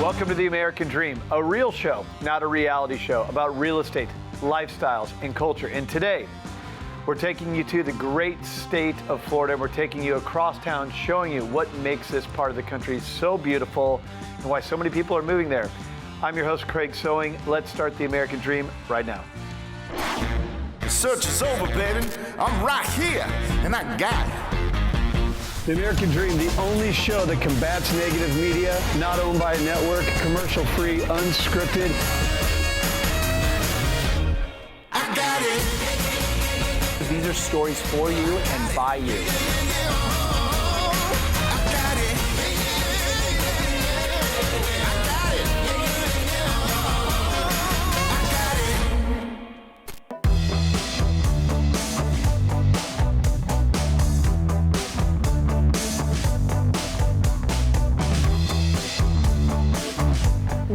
Welcome to The American Dream, a real show, not a reality show, about real estate, lifestyles, and culture. And today, we're taking you to the great state of Florida. We're taking you across town, showing you what makes this part of the country so beautiful and why so many people are moving there. I'm your host, Craig Sewing. Let's start The American Dream right now. The search is over, baby. I'm right here, and I got it. The American Dream, the only show that combats negative media, not owned by a network, commercial-free, unscripted. I got it. These are stories for you and by you. I got it.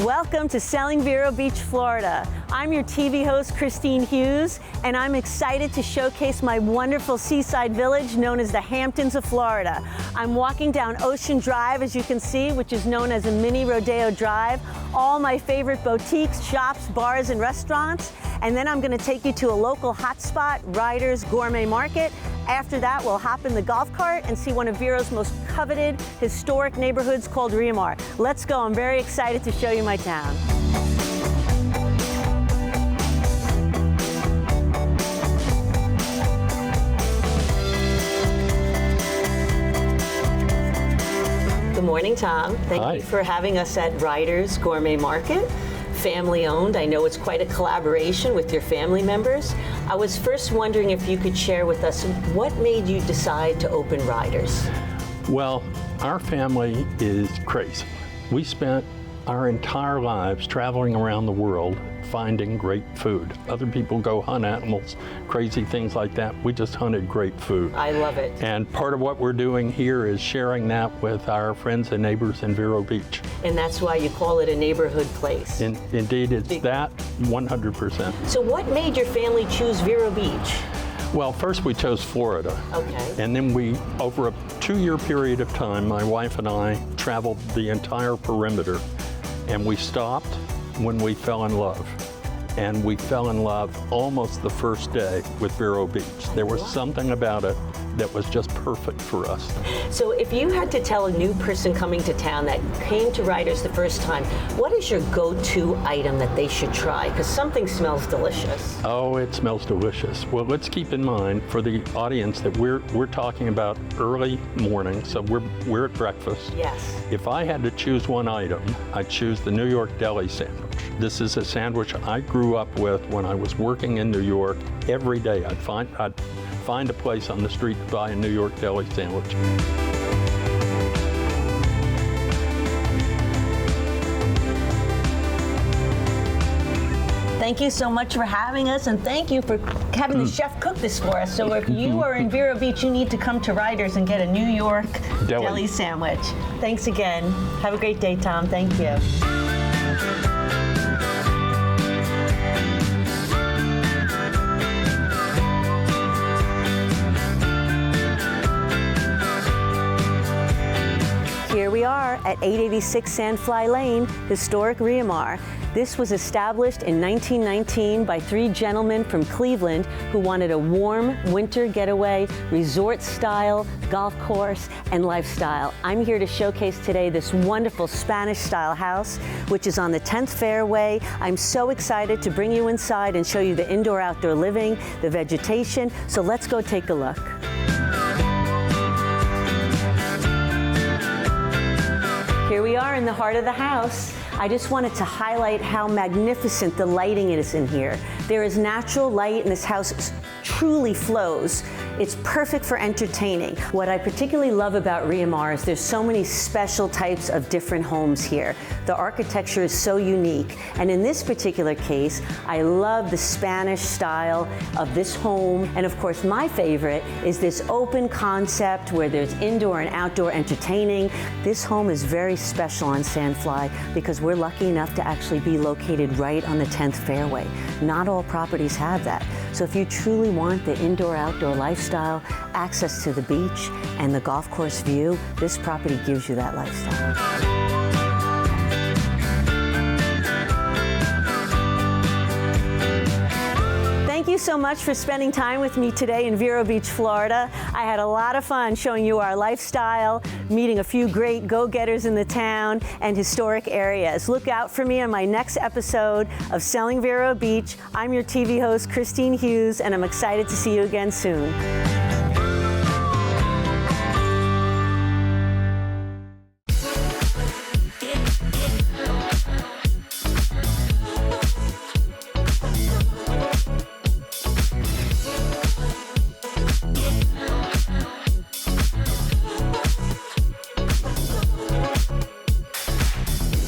Welcome to Selling Vero Beach, Florida. I'm your TV host, Christine Hughes, and I'm excited to showcase my wonderful seaside village known as the Hamptons of Florida. I'm walking down Ocean Drive, as you can see, which is known as a mini Rodeo Drive. All my favorite boutiques, shops, bars, and restaurants. And then I'm going to take you to a local hotspot, Ryder's Gourmet Market. After that, we'll hop in the golf cart and see one of Vero's most coveted historic neighborhoods called Rio Mar. Let's go. I'm very excited to show you my town. Good morning, Tom. Thank you for having us at Ryder's Gourmet Market. Family owned. I know it's quite a collaboration with your family members. I was first wondering if you could share with us what made you decide to open Ryder's? Well, our family is crazy. We spent our entire lives traveling around the world finding great food. Other people go hunt animals, crazy things like that. We just hunted great food. I love it. And part of what we're doing here is sharing that with our friends and neighbors in Vero Beach. And that's why you call it a neighborhood place. Indeed, it's that 100%. So what made your family choose Vero Beach? Well, first we chose Florida. Okay. And then we, over a 2-year period of time, my wife and I traveled the entire perimeter, and we stopped when we fell in love. And we fell in love almost the first day with Vero Beach. There was something about it that was just perfect for us. So if you had to tell a new person coming to town that came to Ryder's the first time, what is your go-to item that they should try? Because something smells delicious. Oh, it smells delicious. Well, let's keep in mind for the audience that we're talking about early morning, so we're at breakfast. Yes. If I had to choose one item, I'd choose the New York deli sandwich. This is a sandwich I grew up with when I was working in New York. Every day I'd find a place on the street to buy a New York deli sandwich. Thank you so much for having us, and thank you for having the chef cook this for us. So if you are in Vero Beach, you need to come to Ryder's and get a New York deli sandwich. Thanks again. Have a great day, Tom. Thank you. Here we are at 886 Sandfly Lane, historic Rio Mar. This was established in 1919 by 3 gentlemen from Cleveland who wanted a warm winter getaway, resort-style golf course, and lifestyle. I'm here to showcase today this wonderful Spanish-style house, which is on the 10th fairway. I'm so excited to bring you inside and show you the indoor-outdoor living, the vegetation. So let's go take a look. Here we are in the heart of the house. I just wanted to highlight how magnificent the lighting is in here. There is natural light, and this house truly flows. It's perfect for entertaining. What I particularly love about Rio Mar is there's so many special types of different homes here. The architecture is so unique. And in this particular case, I love the Spanish style of this home. And of course, my favorite is this open concept where there's indoor and outdoor entertaining. This home is very special on Sandfly because we're lucky enough to actually be located right on the 10th fairway. Not all properties have that. So if you truly want the indoor-outdoor lifestyle, access to the beach, and the golf course view, this property gives you that lifestyle. so much for spending time with me today in Vero Beach, Florida. I had a lot of fun showing you our lifestyle, meeting a few great go-getters in the town, and historic areas. Look out for me on my next episode of Selling Vero Beach. I'm your TV host, Christine Hughes, and I'm excited to see you again soon.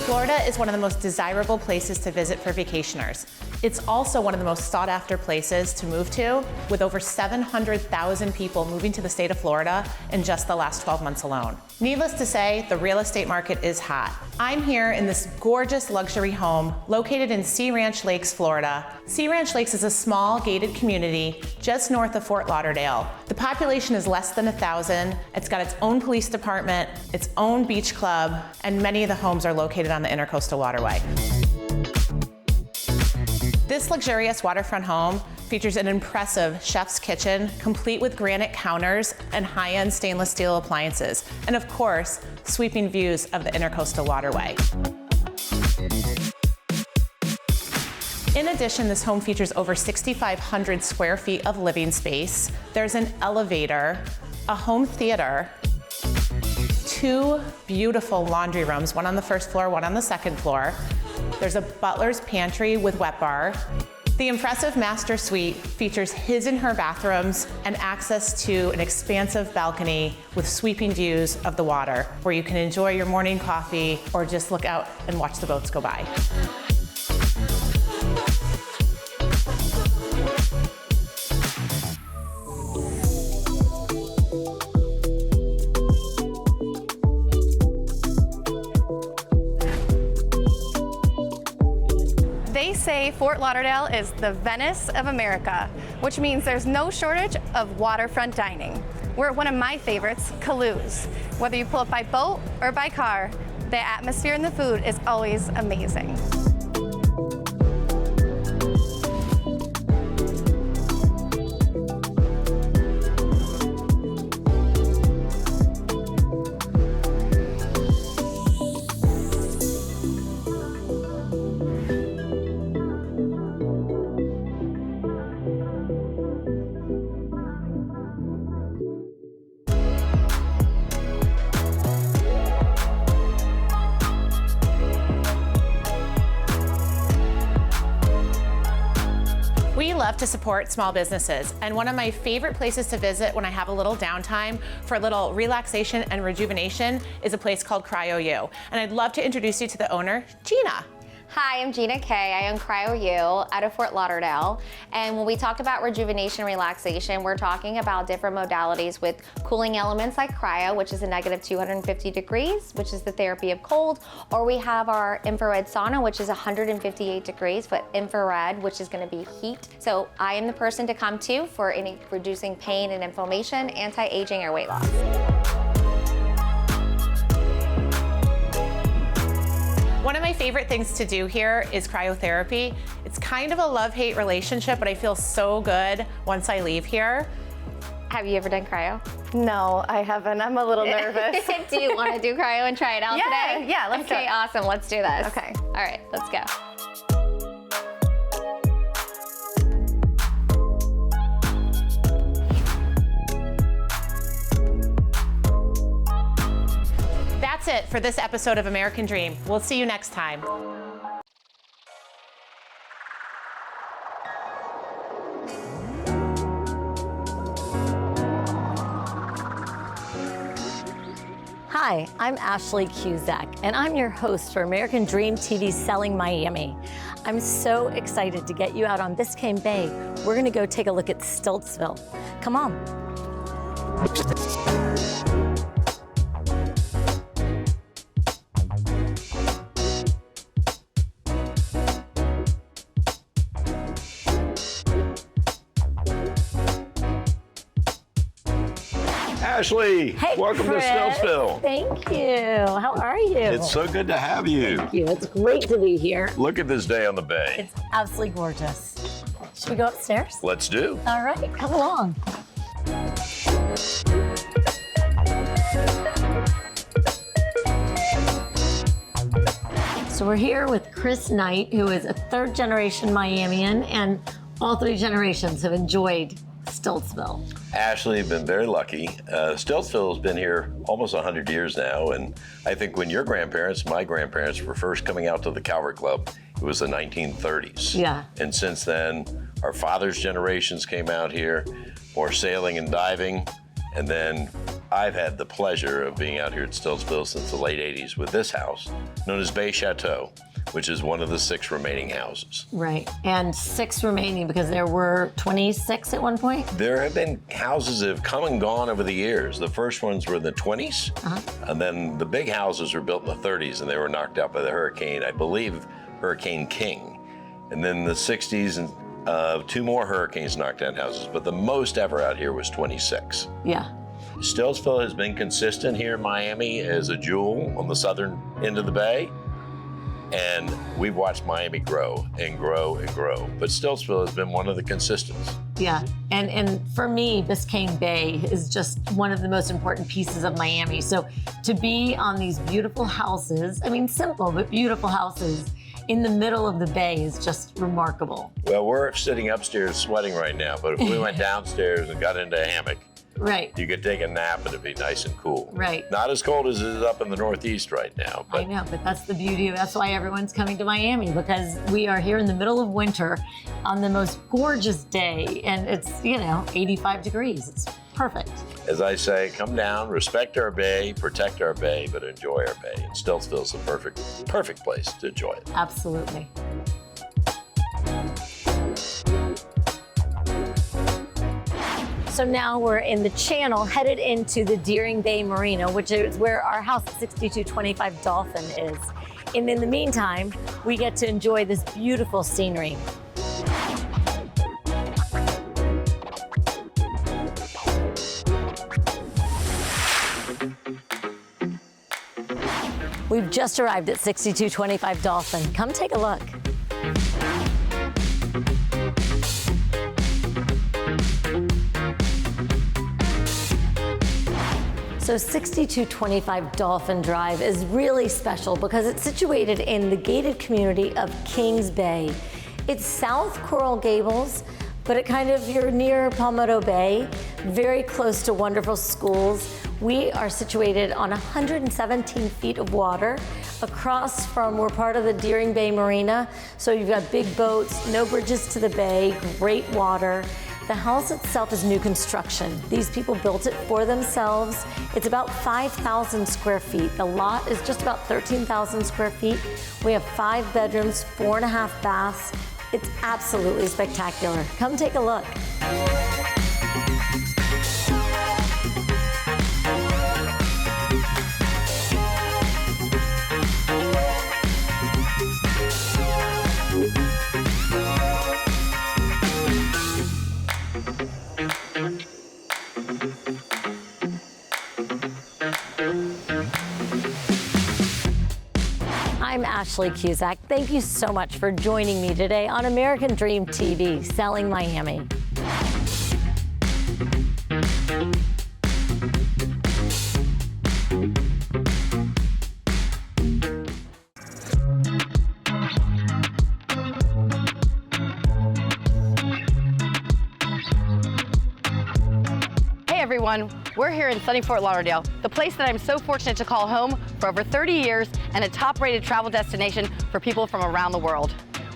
Florida is one of the most desirable places to visit for vacationers. It's also one of the most sought after places to move to, with over 700,000 people moving to the state of Florida in just the last 12 months alone. Needless to say, the real estate market is hot. I'm here in this gorgeous luxury home located in Sea Ranch Lakes, Florida. Sea Ranch Lakes is a small gated community just north of Fort Lauderdale. The population is less than 1,000. It's got its own police department, its own beach club, and many of the homes are located on the Intercoastal Waterway. This luxurious waterfront home features an impressive chef's kitchen, complete with granite counters and high-end stainless steel appliances, and of course, sweeping views of the Intercoastal Waterway. In addition, this home features over 6,500 square feet of living space. There's an elevator, a home theater, 2 beautiful laundry rooms, one on the first floor, one on the second floor. There's a butler's pantry with wet bar. The impressive master suite features his and her bathrooms and access to an expansive balcony with sweeping views of the water, where you can enjoy your morning coffee or just look out and watch the boats go by. They say Fort Lauderdale is the Venice of America, which means there's no shortage of waterfront dining. We're at one of my favorites, Kalou's. Whether you pull up by boat or by car, the atmosphere and the food is always amazing. We love to support small businesses, and one of my favorite places to visit when I have a little downtime for a little relaxation and rejuvenation is a place called Cryo-U. And I'd love to introduce you to the owner, Gina. Hi, I'm Gina Kay. I own Cryo-U out of Fort Lauderdale. And when we talk about rejuvenation and relaxation, we're talking about different modalities with cooling elements like cryo, which is a negative 250 degrees, which is the therapy of cold. Or we have our infrared sauna, which is 158 degrees, but infrared, which is going to be heat. So I am the person to come to for any reducing pain and inflammation, anti-aging, or weight loss. One of my favorite things to do here is cryotherapy. It's kind of a love-hate relationship, but I feel so good once I leave here. Have you ever done cryo? No, I haven't. I'm a little nervous. Do you want to do cryo and try it out today? Yeah, let's do Okay, it. awesome. Let's do this. Okay. All right, let's go. That's it for this episode of American Dream. We'll see you next time. Hi, I'm Ashley Cusack, and I'm your host for American Dream TV's Selling Miami. I'm so excited to get you out on Biscayne Bay. We're gonna go take a look at Stiltsville. Come on. Ashley, Hey, welcome Chris. to Stiltsville. Thank you. How are you? It's so good to have you. Thank you. It's great to be here. Look at this day on the bay. It's absolutely gorgeous. Should we go upstairs? Let's do. All right, come along. So we're here with Chris Knight, who is a third-generation Miamian, and all three generations have enjoyed Stiltsville. Ashley, have been very lucky. Stiltsville has been here almost 100 years now, and I think when your grandparents, my grandparents, were first coming out to the Calvert Club, it was the 1930s. Yeah. And since then, our father's generations came out here for sailing and diving, and then I've had the pleasure of being out here at Stiltsville since the late 80s with this house, known as Bay Chateau, which is one of the 6 remaining houses. Right, and 6 remaining because there were 26 at one point? There have been houses that have come and gone over the years. The first ones were in the 20s, and then the big houses were built in the 30s, and they were knocked out by the hurricane, I believe Hurricane King. And then the 60s, and 2 more hurricanes knocked down houses, but the most ever out here was 26. Yeah. Stiltsville has been consistent here in Miami as a jewel on the southern end of the bay. And we've watched Miami grow and grow and grow. But Stiltsville has been one of the consistents. Yeah, and for me, Biscayne Bay is just one of the most important pieces of Miami. So to be on these beautiful houses, I mean, simple but beautiful houses in the middle of the bay is just remarkable. Well, we're sitting upstairs sweating right now, but if we went downstairs and got into a hammock, right, you could take a nap and it'd be nice and cool. Right. Not as cold as it is up in the Northeast right now. But I know, but that's the beauty of, that's why everyone's coming to Miami, because we are here in the middle of winter on the most gorgeous day, and it's, 85 degrees. It's perfect. As I say, come down, respect our bay, protect our bay, but enjoy our bay. And Stiltsville's the perfect place to enjoy it. Absolutely. So now we're in the channel headed into the Deering Bay Marina, which is where our house at 6225 Dolphin is. And in the meantime, we get to enjoy this beautiful scenery. We've just arrived at 6225 Dolphin. Come take a look. So 6225 Dolphin Drive is really special because it's situated in the gated community of Kings Bay. It's South Coral Gables, but you're near Palmetto Bay, very close to wonderful schools. We are situated on 117 feet of water across from, we're part of the Deering Bay Marina. So you've got big boats, no bridges to the bay, great water. The house itself is new construction. These people built it for themselves. It's about 5,000 square feet. The lot is just about 13,000 square feet. We have 5 bedrooms, 4.5 baths. It's absolutely spectacular. Come take a look. I'm Ashley Cusack. Thank you so much for joining me today on American Dream TV, Selling Miami. Everyone, we're here in sunny Fort Lauderdale, the place that I'm so fortunate to call home for over 30 years and a top-rated travel destination for people from around the world.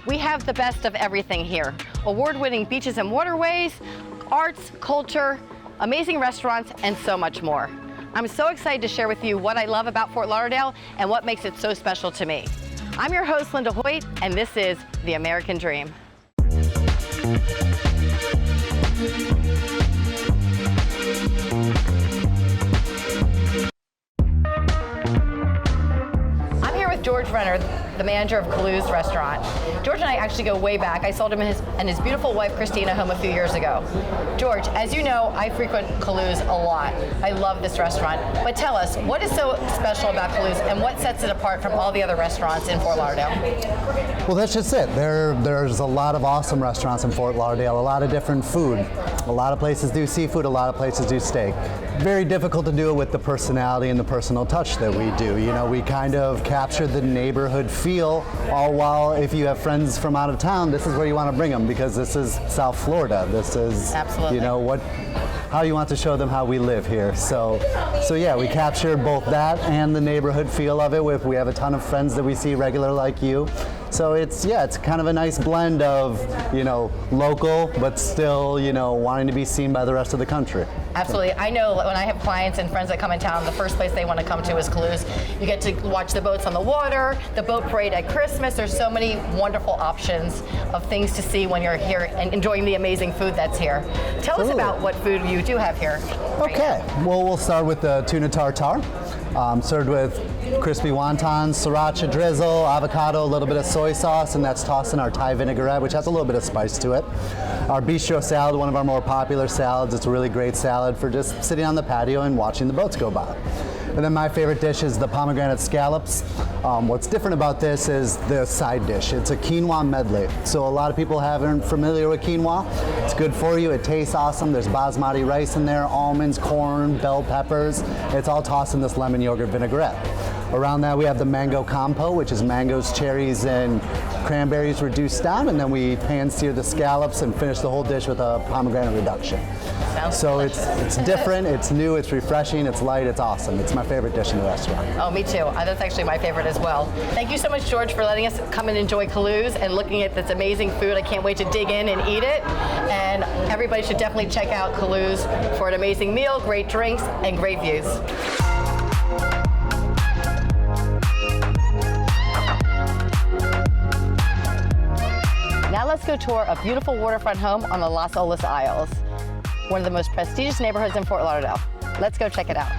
We have the best of everything here. Award-winning beaches and waterways, arts, culture, amazing restaurants, and so much more. I'm so excited to share with you what I love about Fort Lauderdale and what makes it so special to me. I'm your host, Linda Hoyt, and this is The American Dream. George Renner, the manager of Kalou's restaurant. George and I actually go way back. I sold him and his beautiful wife, Christina, home a few years ago. George, as you know, I frequent Kalou's a lot. I love this restaurant. But tell us, what is so special about Kalou's and what sets it apart from all the other restaurants in Fort Lauderdale? Well, that's just it. There's a lot of awesome restaurants in Fort Lauderdale, a lot of different food. A lot of places do seafood, a lot of places do steak. Very difficult to do it with the personality and the personal touch that we do. You know, we kind of capture the neighborhood feel, all while if you have friends from out of town, this is where you want to bring them because this is South Florida. This is, absolutely, you know, how you want to show them how we live here. So yeah, we capture both that and the neighborhood feel of it. We have a ton of friends that we see regular like you. So it's kind of a nice blend of, you know, local, but still, you know, wanting to be seen by the rest of the country. Absolutely. I know when I have clients and friends that come in town, the first place they want to come to is Kalou's. You get to watch the boats on the water, the boat parade at Christmas. There's so many wonderful options of things to see when you're here and enjoying the amazing food that's here. Tell us about what food you do have here. Okay. Well, we'll start with the tuna tartare. Served with crispy wontons, sriracha drizzle, avocado, a little bit of soy sauce, and that's tossed in our Thai vinaigrette, which has a little bit of spice to it. Our bistro salad, one of our more popular salads. It's a really great salad for just sitting on the patio and watching the boats go by. And then my favorite dish is the pomegranate scallops. What's different about this is the side dish. It's a quinoa medley. So a lot of people aren't familiar with quinoa. It's good for you. It tastes awesome. There's basmati rice in there, almonds, corn, bell peppers. It's all tossed in this lemon yogurt vinaigrette. Around that we have the mango compo, which is mangoes, cherries, and cranberries reduced down, and then we pan-sear the scallops and finish the whole dish with a pomegranate reduction. So it's different, it's new, it's refreshing, it's light, it's awesome. It's my favorite dish in the restaurant. Oh, me too. That's actually my favorite as well. Thank you so much, George, for letting us come and enjoy Kalou's and looking at this amazing food. I can't wait to dig in and eat it. And everybody should definitely check out Kalou's for an amazing meal, great drinks, and great views. Now let's go tour a beautiful waterfront home on the Las Olas Isles, one of the most prestigious neighborhoods in Fort Lauderdale. Let's go check it out.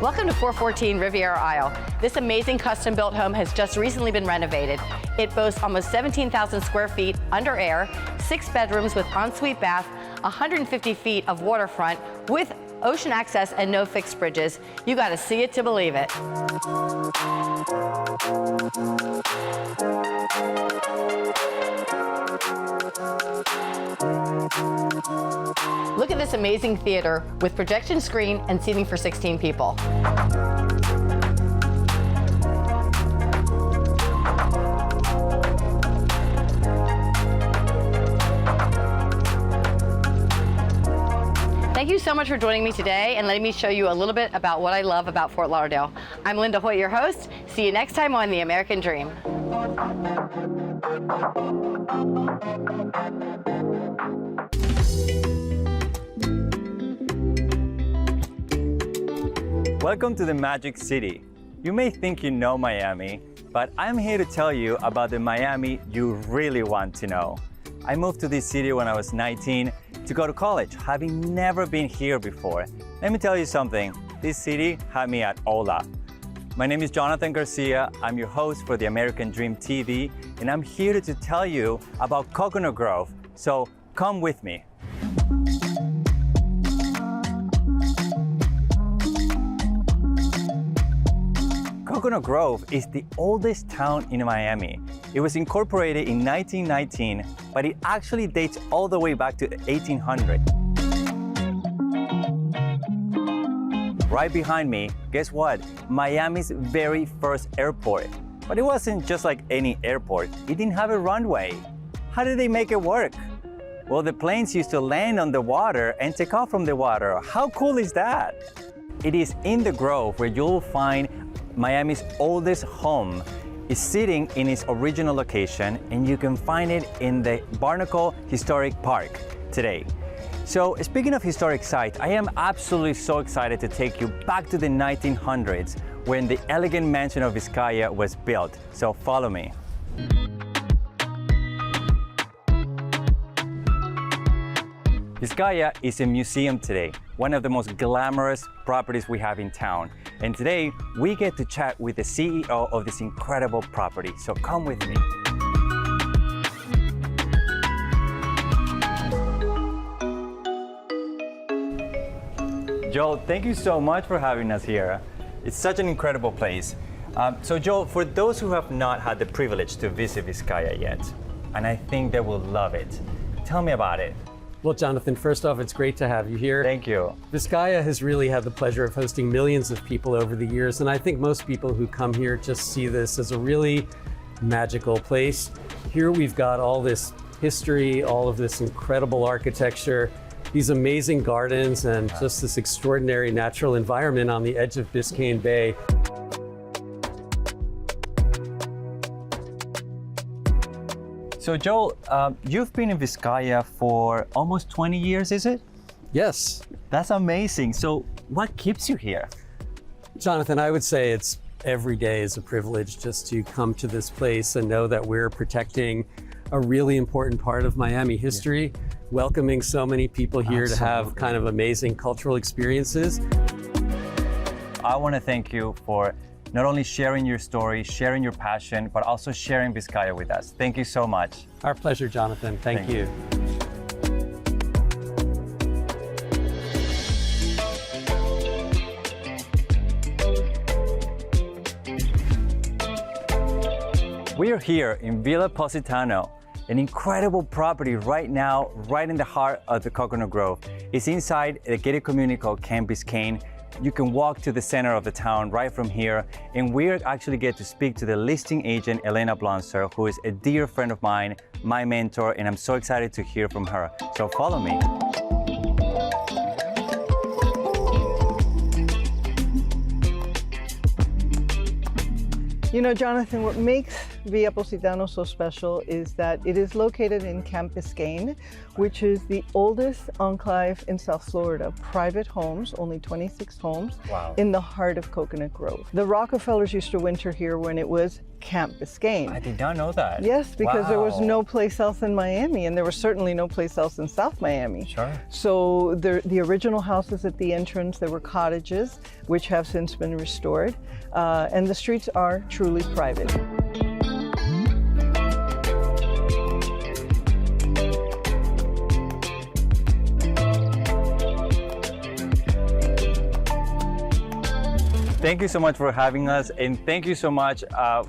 Welcome to 414 Riviera Isle. This amazing custom-built home has just recently been renovated. It boasts almost 17,000 square feet under air, 6 bedrooms with ensuite bath, 150 feet of waterfront with ocean access and no fixed bridges. You gotta see it to believe it. Look at this amazing theater with projection screen and seating for 16 people. Thank you so much for joining me today and letting me show you a little bit about what I love about Fort Lauderdale. I'm Linda Hoyt, your host. See you next time on The American Dream. Welcome to the Magic City. You may think you know Miami, but I'm here to tell you about the Miami you really want to know. I moved to this city when I was 19 to go to college, having never been here before. Let me tell you something, this city had me at hola. My name is Jonathan Garcia, I'm your host for the American Dream TV, and I'm here to tell you about Coconut Grove, so come with me. Coconut Grove is the oldest town in Miami. It was incorporated in 1919, but it actually dates all the way back to 1800. Right behind me, guess what? Miami's very first airport. But it wasn't just like any airport. It didn't have a runway. How did they make it work? Well, the planes used to land on the water and take off from the water. How cool is that? It is in the Grove where you'll find Miami's oldest home. Is sitting in its original location, and you can find it in the Barnacle Historic Park today. So speaking of historic sites, I am absolutely so excited to take you back to the 1900s when the elegant mansion of Vizcaya was built. So follow me. Vizcaya is a museum today, one of the most glamorous properties we have in town. And today, we get to chat with the CEO of this incredible property. So come with me. Joel, thank you so much for having us here. It's such an incredible place. So Joel, for those who have not had the privilege to visit Vizcaya yet, and I think they will love it, tell me about it. Well, Jonathan, first off, it's great to have you here. Thank you. Vizcaya has really had the pleasure of hosting millions of people over the years, and I think most people who come here just see this as a really magical place. Here we've got all this history, all of this incredible architecture, these amazing gardens, and just this extraordinary natural environment on the edge of Biscayne Bay. So Joel, you've been in Vizcaya for almost 20 years, is it? Yes. That's amazing. So what keeps you here? Jonathan, I would say it's every day is a privilege just to come to this place and know that we're protecting a really important part of Miami history, welcoming so many people here to have kind of amazing cultural experiences. I want to thank you for not only sharing your story, sharing your passion, but also sharing Vizcaya with us. Thank you so much. Our pleasure, Jonathan. Thank you. We are here in Villa Positano, an incredible property right now, right in the heart of the Coconut Grove. It's inside a gated community called Camp Biscayne. You can walk to the center of the town right from here, and we actually get to speak to the listing agent, Elena Blonser, who is a dear friend of mine, my mentor, and I'm so excited to hear from her. So follow me. You know, Jonathan, what makes Villa Positano so special is that it is located in Camp Biscayne, which is the oldest enclave in South Florida. Private homes, only 26 homes, in the heart of Coconut Grove. The Rockefellers used to winter here when it was Camp Biscayne. I did not know that. Yes, because there was no place else in Miami, and there was certainly no place else in South Miami. Sure. So the original houses at the entrance, there were cottages, which have since been restored, and the streets are truly private. Thank you so much for having us, and thank you so much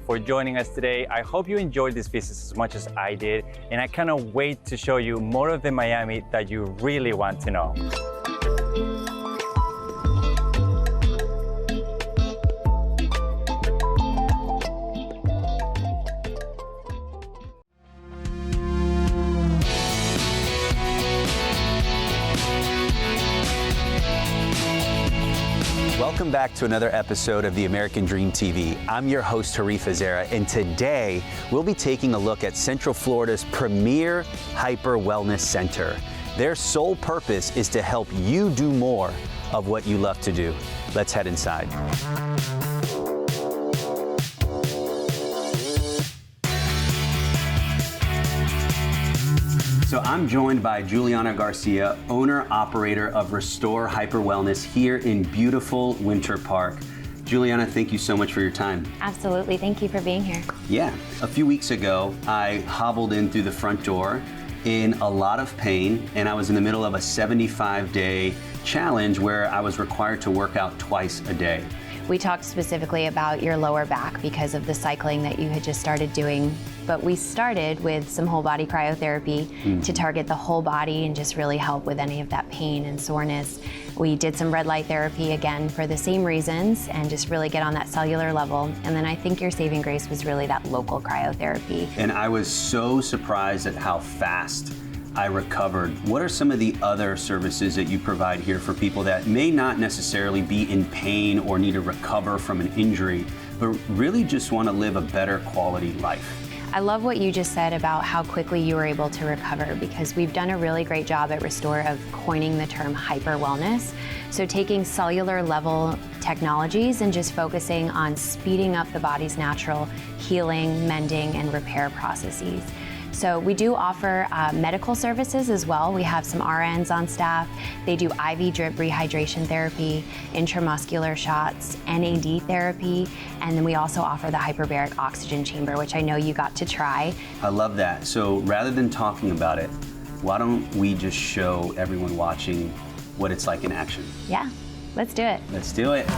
for joining us today. I hope you enjoyed this visit as much as I did, and I cannot wait to show you more of the Miami that you really want to know. Welcome back to another episode of the American Dream TV. I'm your host, Harif Azera, and today we'll be taking a look at Central Florida's premier hyper wellness center. Their sole purpose is to help you do more of what you love to do. Let's head inside. So I'm joined by Juliana Garcia, owner-operator of Restore Hyper Wellness here in beautiful Winter Park. Juliana, thank you so much for your time. Absolutely, thank you for being here. Yeah, a few weeks ago, I hobbled in through the front door in a lot of pain, and I was in the middle of a 75-day challenge where I was required to work out twice a day. We talked specifically about your lower back because of the cycling that you had just started doing, but we started with some whole body cryotherapy to target the whole body and just really help with any of that pain and soreness. We did some red light therapy again for the same reasons and just really get on that cellular level. And then I think your saving grace was really that local cryotherapy. And I was so surprised at how fast I recovered. What are some of the other services that you provide here for people that may not necessarily be in pain or need to recover from an injury, but really just want to live a better quality life? I love what you just said about how quickly you were able to recover, because we've done a really great job at Restore of coining the term hyper wellness. So taking cellular level technologies and just focusing on speeding up the body's natural healing, mending, and repair processes. So we do offer medical services as well. We have some RNs on staff. They do IV drip rehydration therapy, intramuscular shots, NAD therapy, and then we also offer the hyperbaric oxygen chamber, which I know you got to try. I love that. So rather than talking about it, why don't we just show everyone watching what it's like in action? Yeah, let's do it. Let's do it.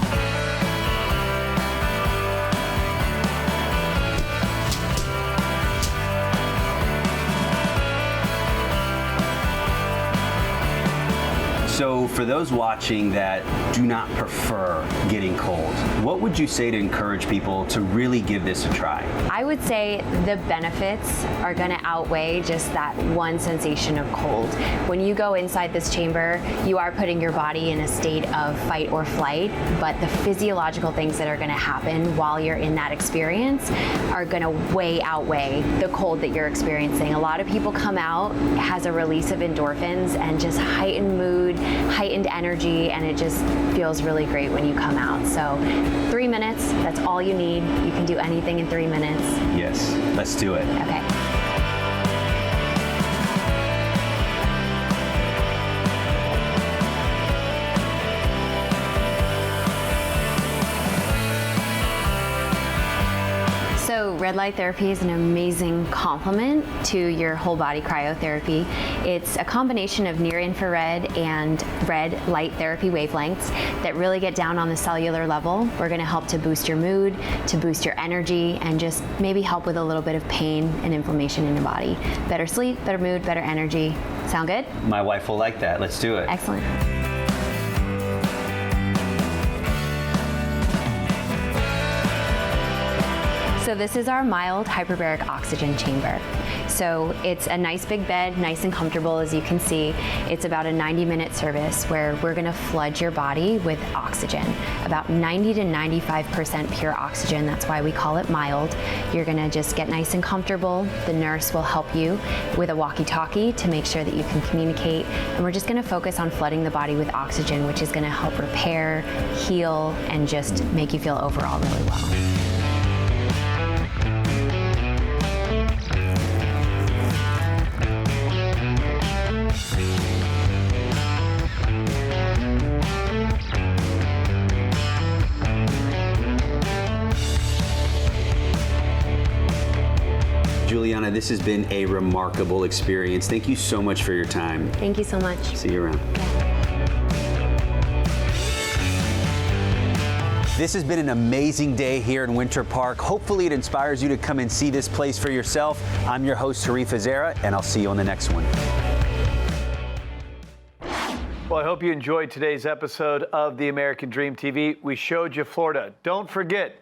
So for those watching that do not prefer getting cold, what would you say to encourage people to really give this a try? I would say the benefits are going to outweigh just that one sensation of cold. When you go inside this chamber, you are putting your body in a state of fight or flight, but the physiological things that are going to happen while you're in that experience are going to way outweigh the cold that you're experiencing. A lot of people come out, it has a release of endorphins and just heightened mood, heightened energy, and it just feels really great when you come out. So 3 minutes, that's all you need. You can do anything in 3 minutes. Yes, let's do it. Okay. So red light therapy is an amazing complement to your whole body cryotherapy. It's a combination of near infrared and red light therapy wavelengths that really get down on the cellular level. We're going to help to boost your mood, to boost your energy, and just maybe help with a little bit of pain and inflammation in your body. Better sleep, better mood, better energy. Sound good? My wife will like that. Let's do it. Excellent. So this is our mild hyperbaric oxygen chamber. So it's a nice big bed, nice and comfortable, as you can see. It's about a 90-minute service where we're gonna flood your body with oxygen, about 90 to 95% pure oxygen. That's why we call it mild. You're gonna just get nice and comfortable. The nurse will help you with a walkie-talkie to make sure that you can communicate. And we're just gonna focus on flooding the body with oxygen, which is gonna help repair, heal, and just make you feel overall really well. Juliana, this has been a remarkable experience. Thank you so much for your time. Thank you so much. See you around. This has been an amazing day here in Winter Park. Hopefully it inspires you to come and see this place for yourself. I'm your host, Harif Azera, and I'll see you on the next one. Well, I hope you enjoyed today's episode of The American Dream TV. We showed you Florida. Don't forget,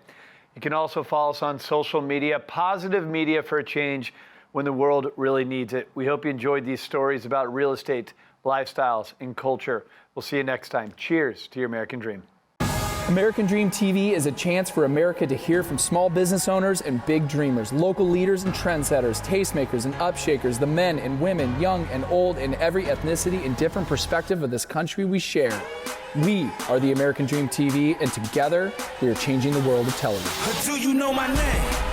you can also follow us on social media, positive media for a change when the world really needs it. We hope you enjoyed these stories about real estate, lifestyles, and culture. We'll see you next time. Cheers to your American Dream. American Dream TV is a chance for America to hear from small business owners and big dreamers, local leaders and trendsetters, tastemakers and upshakers, the men and women, young and old, in every ethnicity and different perspective of this country we share. We are the American Dream TV, and together we are changing the world of television. Do you know my name?